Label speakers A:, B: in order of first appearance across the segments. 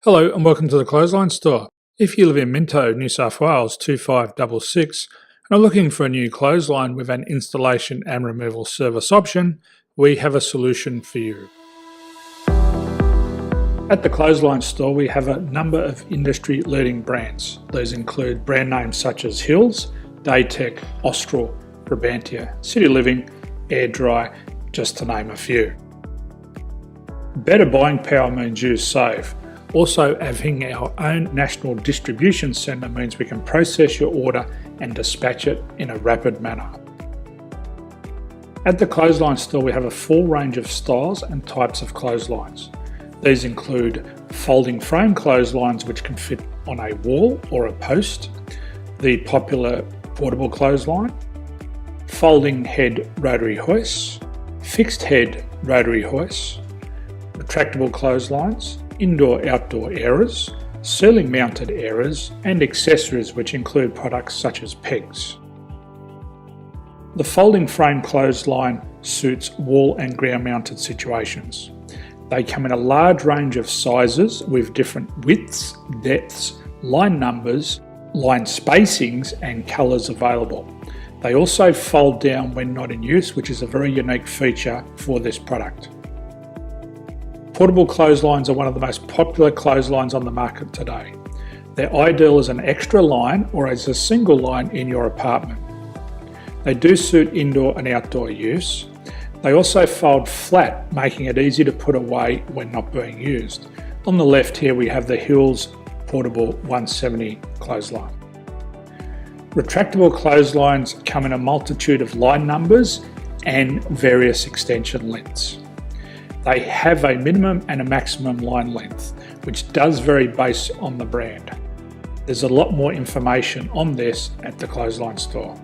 A: Hello and welcome to the Clothesline Store. If you live in Minto, New South Wales 2566 and are looking for a new clothesline with an installation and removal service option, we have a solution for you. At the Clothesline Store we have a number of industry leading brands. These include brand names such as Hills, Daytech, Austral, Brabantia, City Living, Air Dry, just to name a few. Better buying power means you save. Also, having our own national distribution centre means we can process your order and dispatch it in a rapid manner. At the Clothesline Store we have a full range of styles and types of clotheslines. These include folding frame clotheslines which can fit on a wall or a post, the popular portable clothesline, folding head rotary hoists, fixed head rotary hoists, retractable clotheslines, indoor-outdoor airers, ceiling mounted airers and accessories which include products such as pegs. The folding frame clothesline suits wall and ground mounted situations. They come in a large range of sizes with different widths, depths, line numbers, line spacings and colours available. They also fold down when not in use, which is a very unique feature for this product. Portable clotheslines are one of the most popular clotheslines on the market today. They're ideal as an extra line or as a single line in your apartment. They do suit indoor and outdoor use. They also fold flat, making it easy to put away when not being used. On the left here we have the Hills Portable 170 clothesline. Retractable clotheslines come in a multitude of line numbers and various extension lengths. They have a minimum and a maximum line length, which does vary based on the brand. There's a lot more information on this at the Clothesline Store.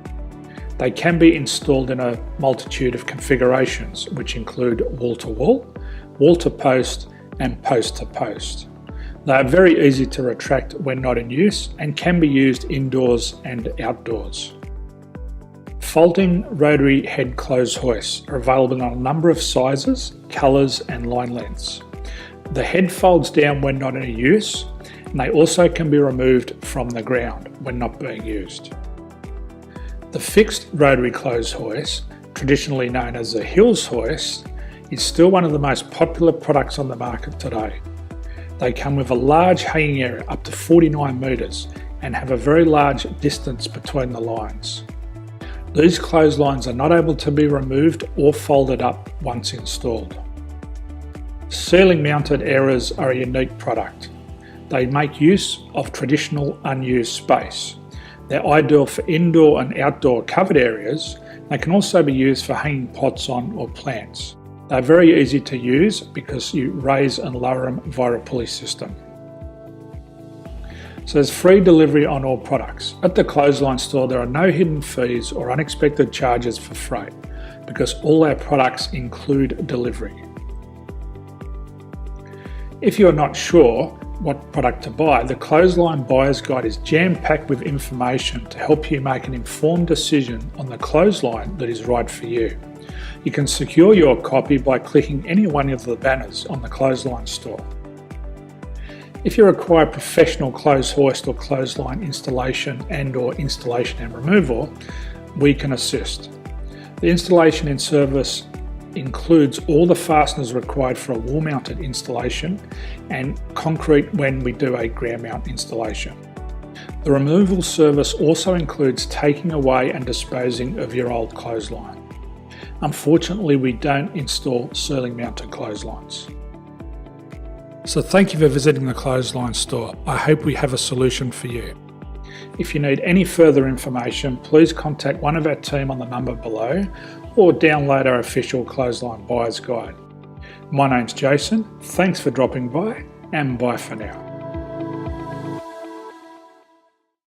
A: They can be installed in a multitude of configurations, which include wall-to-wall, wall-to-post and post-to-post. They are very easy to retract when not in use and can be used indoors and outdoors. Folding rotary head clothes hoists are available in a number of sizes, colours and line lengths. The head folds down when not in use and they also can be removed from the ground when not being used. The fixed rotary clothes hoist, traditionally known as the Hills hoist, is still one of the most popular products on the market today. They come with a large hanging area up to 49 metres and have a very large distance between the lines. These clotheslines are not able to be removed or folded up once installed. Ceiling mounted airers are a unique product. They make use of traditional unused space. They're ideal for indoor and outdoor covered areas. They can also be used for hanging pots on or plants. They're very easy to use because you raise and lower them via a pulley system. So there's free delivery on all products. At the Clothesline Store there are no hidden fees or unexpected charges for freight because all our products include delivery. If you're not sure what product to buy, the Clothesline Buyer's Guide is jam-packed with information to help you make an informed decision on the clothesline that is right for you. You can secure your copy by clicking any one of the banners on the Clothesline Store. If you require professional clothes hoist or clothesline installation and/or installation and removal, we can assist. The installation and service includes all the fasteners required for a wall-mounted installation and concrete when we do a ground mount installation. The removal service also includes taking away and disposing of your old clothesline. Unfortunately, we don't install ceiling mounted clotheslines. So thank you for visiting the Clothesline Store. I hope we have a solution for you. If you need any further information, please contact one of our team on the number below or download our official Clothesline Buyer's Guide. My name's Jason, thanks for dropping by and bye for now.